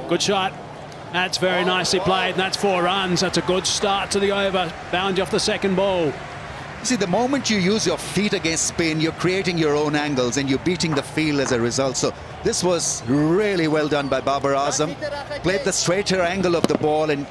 Good shot. That's very nicely played. And that's 4 runs. That's a good start to the over. Bound off the second ball. See, the moment you use your feet against spin, you're creating your own angles and you're beating the field as a result. So this was really well done by Babar Azam. Played the straighter angle of the ball and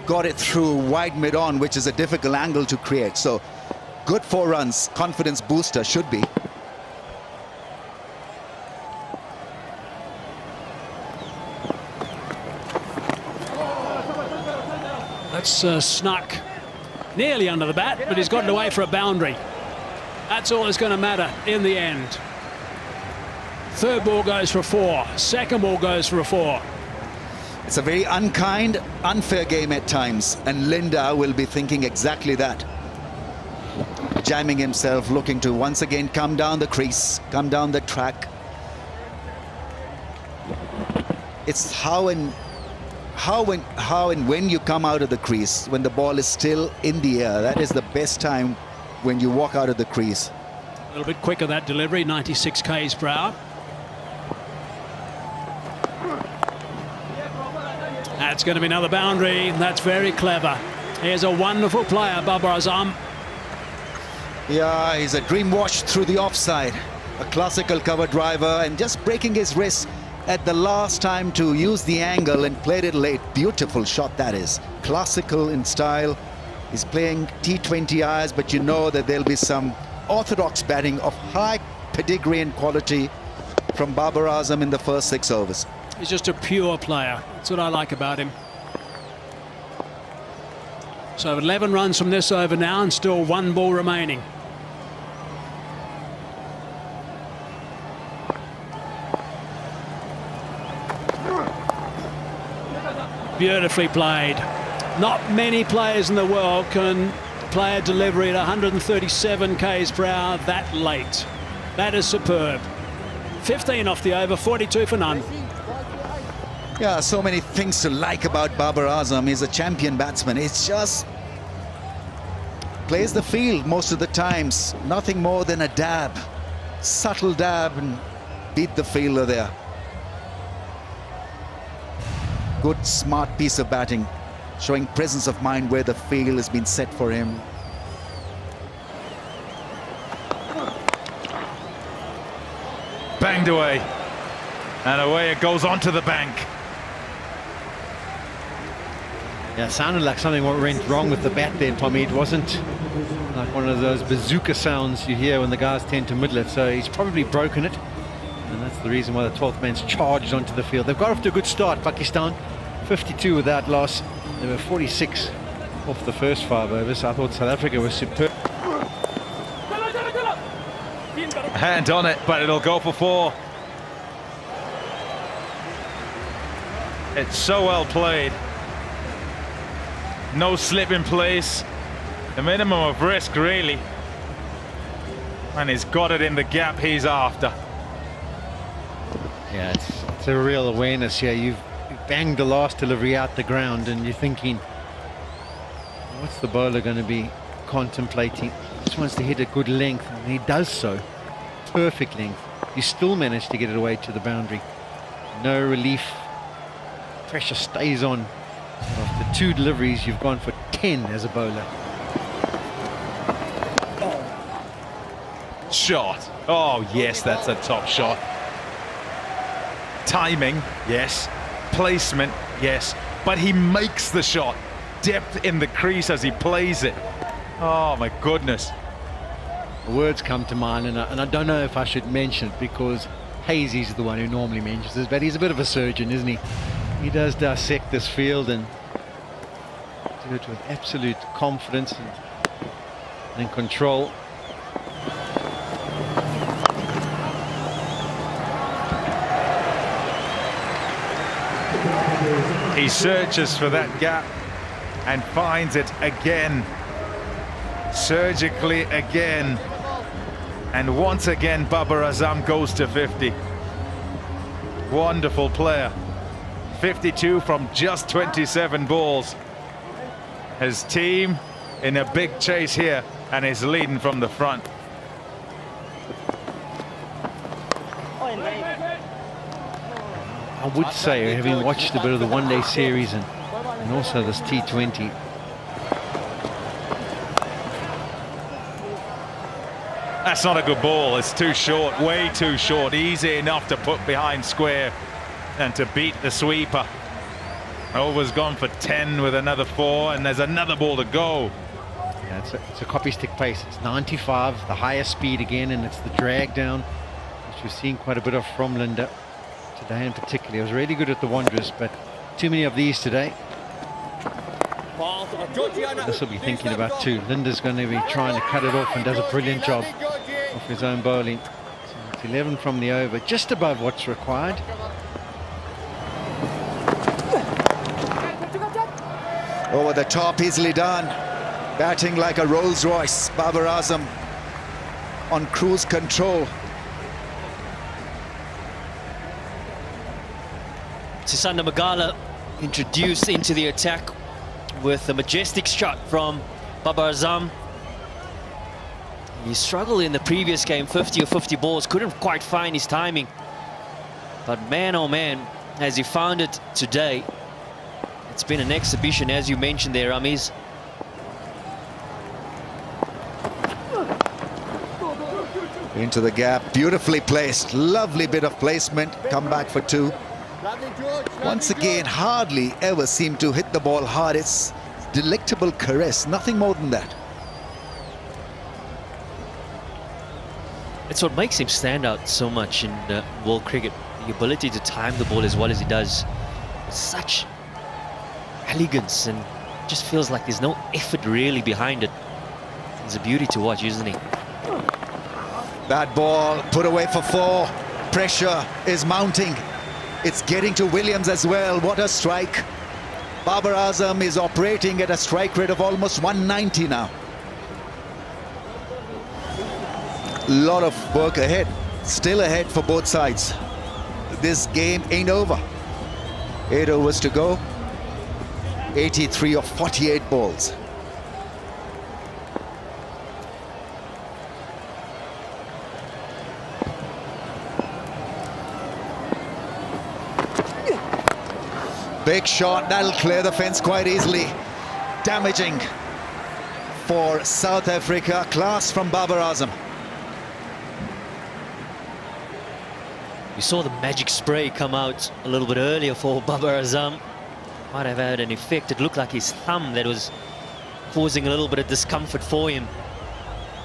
got it through wide mid-on, which is a difficult angle to create. So good 4 runs, confidence booster should be. That's snuck nearly under the bat, but he's gotten away for a boundary. That's all that's going to matter in the end. Third ball goes for a 4. Second ball goes for a 4. It's a very unkind, unfair game at times, and Linda will be thinking exactly that. Jamming himself, looking to once again come down the crease, come down the track. It's how and when you come out of the crease, when the ball is still in the air. That is the best time when you walk out of the crease. A little bit quicker that delivery, 96 k's per hour. That's going to be another boundary. That's very clever. Here's a wonderful player, Babar Azam. Yeah, he's a dream wash through the offside. A classical cover driver and just breaking his wrist at the last time to use the angle and played it late. Beautiful shot that is. Classical in style. He's playing T20 Is, but you know that there'll be some orthodox batting of high pedigree and quality from Babar Azam in the first 6 overs. He's just a pure player. That's what I like about him. So 11 runs from this over now and still 1 ball remaining. Beautifully played. Not many players in the world can play a delivery at 137 k's per hour that late. That is superb. 15 off the over, 42 for none. Yeah, so many things to like about Babar Azam. He's a champion batsman. It's just plays the field most of the times. Nothing more than a dab. Subtle dab and beat the fielder there. Good, smart piece of batting, showing presence of mind where the field has been set for him. Banged away, and away it goes onto the bank. Yeah, it sounded like something went wrong with the bat there, Tommy. It wasn't like one of those bazooka sounds you hear when the guys tend to middle it. So he's probably broken it, and that's the reason why the 12th man's charged onto the field. They've got off to a good start, Pakistan. 52 without loss. They were 46 off the first 5 overs. I thought South Africa was superb. Hand on it, but it'll go for 4. It's so well played. No slip in place. The minimum of risk, really. And he's got it in the gap he's after. Yeah, it's a real awareness here. You've banged the last delivery out the ground and you're thinking, what's the bowler going to be contemplating? Just wants to hit a good length, and he does so. Perfect length. You still manage to get it away to the boundary. No relief. Pressure stays on. After 2 deliveries, you've gone for 10 as a bowler. Shot. Oh, yes, that's a top shot. Timing, yes. Placement, yes. But he makes the shot. Depth in the crease as he plays it. Oh, my goodness. Words come to mind, and I don't know if I should mention it because Hazy's the one who normally mentions this, but he's a bit of a surgeon, isn't he? He does dissect this field and do it with absolute confidence and control. He searches for that gap and finds it again. Surgically again. And once again, Babar Azam goes to 50. Wonderful player. 52 from just 27 balls. His team in a big chase here, and is leading from the front. I would say, having watched a bit of the one-day series and also this T20, that's not a good ball. It's too short, way too short. Easy enough to put behind square and to beat the sweeper. Over's gone for 10 with another 4, and there's another ball to go. yeah, it's a copy stick pace. It's 95, the highest speed again, and it's the drag down, which we've seen quite a bit of from Linda today in particular. It was really good at the Wanderers, but too many of these today. This will be thinking about too. Linda's going to be trying to cut it off and does a brilliant job of his own bowling. So it's 11 from the over, just above what's required. Over the top, easily done. Batting like a Rolls Royce. Babar Azam on cruise control. Sisanda Magala introduced into the attack with a majestic shot from Babar Azam. He struggled in the previous game, 50 or 50 balls, couldn't quite find his timing. But man, oh man, has he found it today. It's been an exhibition, as you mentioned there, Ramiz. Into the gap, beautifully placed. Lovely bit of placement. Come back for 2. Once again, hardly ever seem to hit the ball hard. It's delectable caress, nothing more than that. It's what makes him stand out so much in world cricket. The ability to time the ball as well as he does. Such elegance, and just feels like there's no effort really behind it. He's a beauty to watch, isn't he? That ball put away for 4. Pressure is mounting. It's getting to Williams as well. What a strike. Babar Azam is operating at a strike rate of almost 190 now. A lot of work ahead. Still ahead for both sides. This game ain't over. 8 overs to go. 83 of 48 balls. Big shot, that'll clear the fence quite easily. Damaging for South Africa. Class from Babar Azam. We saw the magic spray come out a little bit earlier for Babar Azam. Might have had an effect. It looked like his thumb that was causing a little bit of discomfort for him.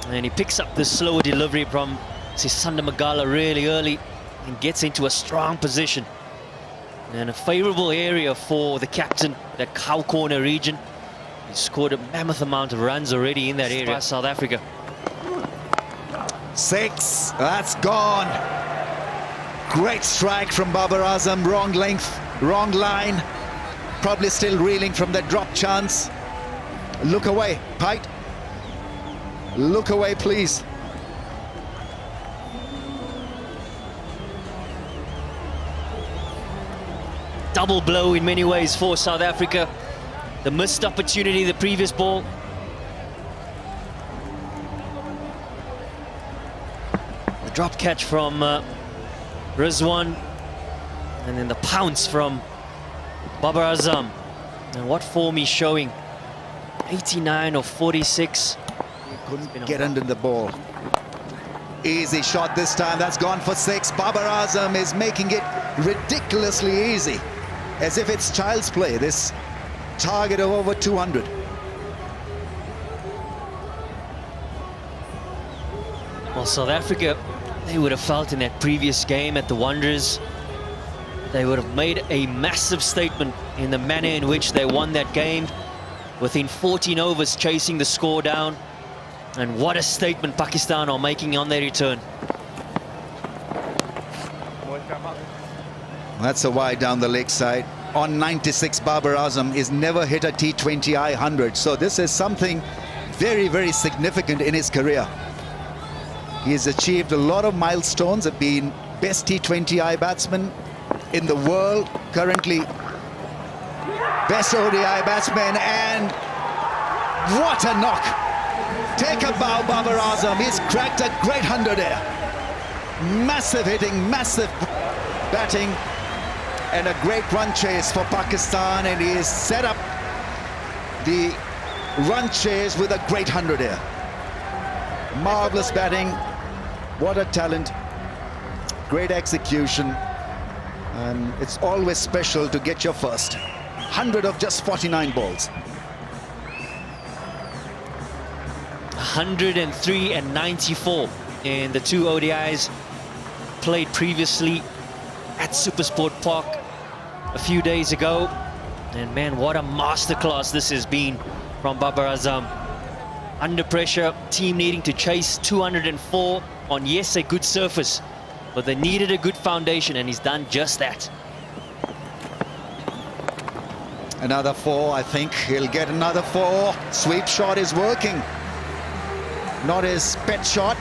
And he picks up the slower delivery from Sisanda Magala really early and gets into a strong position. And a favourable area for the captain, that cow corner region. He scored a mammoth amount of runs already in that area. South Africa. 6, that's gone. Great strike from Babar Azam. Wrong length, wrong line. Probably still reeling from that drop chance. Look away, Pite. Look away, please. Double blow in many ways for South Africa. The missed opportunity, the previous ball. The drop catch from Rizwan. And then the pounce from Babar Azam. And what form he's showing. 89 of 46. Couldn't get under the ball. Easy shot this time. That's gone for 6. Babar Azam is making it ridiculously easy. As if it's child's play, this target of over 200. Well, South Africa, they would have felt in that previous game at the Wanderers, they would have made a massive statement in the manner in which they won that game, within 14 overs chasing the score down. And what a statement Pakistan are making on their return. That's a wide down the leg side. On 96, Babar Azam is never hit a T20I 100. So this is something very, very significant in his career. He has achieved a lot of milestones, have been best T20I batsman in the world, currently best ODI batsman, and what a knock. Take a bow, Babar Azam. He's cracked a great 100 here. Massive hitting, massive batting. And a great run chase for Pakistan, and he has set up the run chase with a great 100 here. Marvelous batting, what a talent, great execution, and it's always special to get your first 100 of just 49 balls. 103 and 94 in the 2 ODIs played previously at Supersport Park a few days ago. And man, what a masterclass this has been from Babar Azam. Under pressure, team needing to chase 204 on, yes, a good surface, but they needed a good foundation, and he's done just that. Another 4, I think he'll get another 4. Sweep shot is working. Not his pet shot,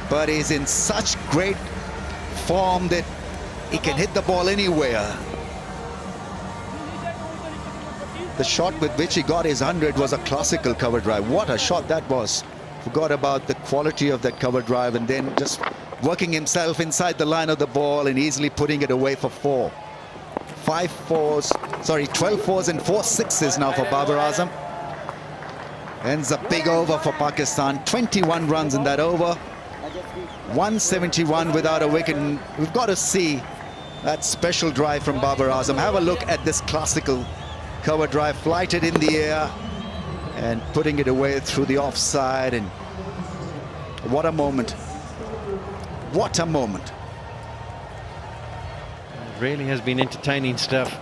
but he's in such great form that he can hit the ball anywhere. The shot with which he got his 100 was a classical cover drive. What a shot that was. Forgot about the quality of that cover drive, and then just working himself inside the line of the ball and easily putting it away for 4. 12 fours and 4 sixes now for Babar Azam. Ends a big over for Pakistan. 21 runs in that over. 171 without a wicket. And we've got to see that special drive from Babar Azam. Have a look at this classical cover drive, flighted in the air and putting it away through the offside. And what a moment. What a moment. It really has been entertaining stuff.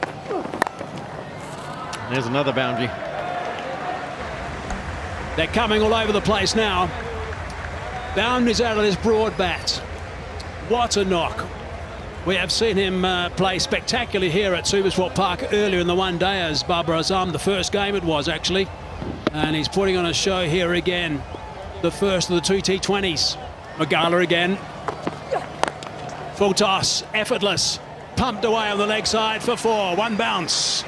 There's another boundary. They're coming all over the place now. Boundaries out of this broad bat. What a knock. We have seen him play spectacularly here at Supersport Park earlier in the one day as Babar Azam. The first game it was, actually. And he's putting on a show here again. The first of the 2 T20s. Magala again. Full toss, effortless. Pumped away on the leg side for 4. 1 bounce.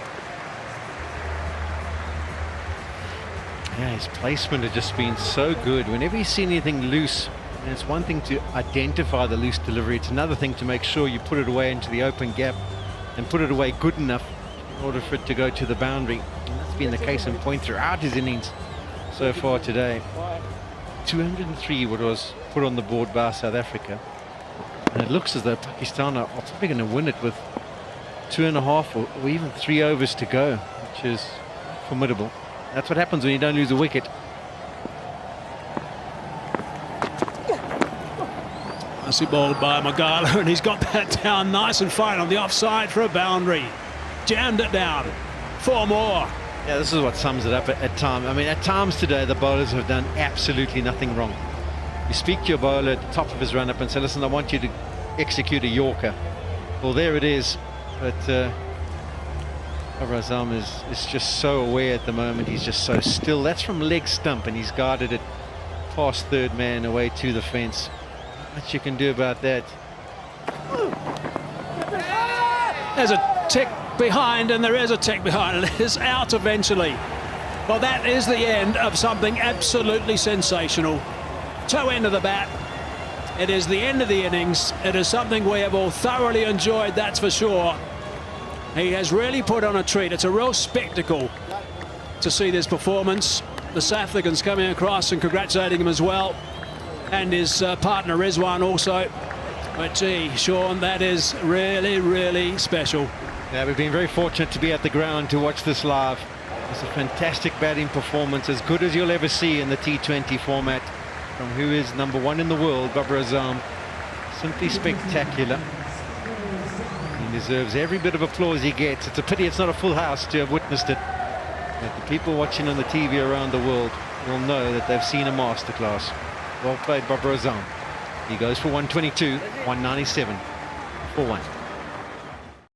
Yeah, his placement has just been so good. Whenever you see anything loose, and it's one thing to identify the loose delivery, it's another thing to make sure you put it away into the open gap and put it away good enough in order for it to go to the boundary. And that's been the case in point throughout his innings so far today. 203 what was put on the board by South Africa. And it looks as though Pakistan are probably going to win it with 2.5 or even 3 overs to go, which is formidable. That's what happens when you don't lose a wicket. Nicely bowled by Magala, and he's got that down nice and fine on the offside for a boundary. Jammed it down. 4 more. Yeah, this is what sums it up at times. I mean, at times today, the bowlers have done absolutely nothing wrong. You speak to your bowler at the top of his run-up and say, listen, I want you to execute a Yorker. Well, there it is. But Babar Azam is just so aware at the moment. He's just so still. That's from leg stump, and he's guarded it past third man away to the fence. Not much you can do about that. There's a tick behind, and there is a tick behind. It is out eventually. Well, that is the end of something absolutely sensational. Toe end of the bat. It is the end of the innings. It is something we have all thoroughly enjoyed, that's for sure. He has really put on a treat. It's a real spectacle to see this performance. The South Africans coming across and congratulating him as well. And his partner Rizwan also. But gee, Sean, that is really, really special. Yeah, we've been very fortunate to be at the ground to watch this live. It's a fantastic batting performance, as good as you'll ever see in the T20 format, from who is #1 in the world, Babar Azam. Simply spectacular. He deserves every bit of applause he gets. It's a pity it's not a full house to have witnessed it. But the people watching on the TV around the world will know that they've seen a masterclass. Well played, Babar Azam. He goes for 122, 197 for 1.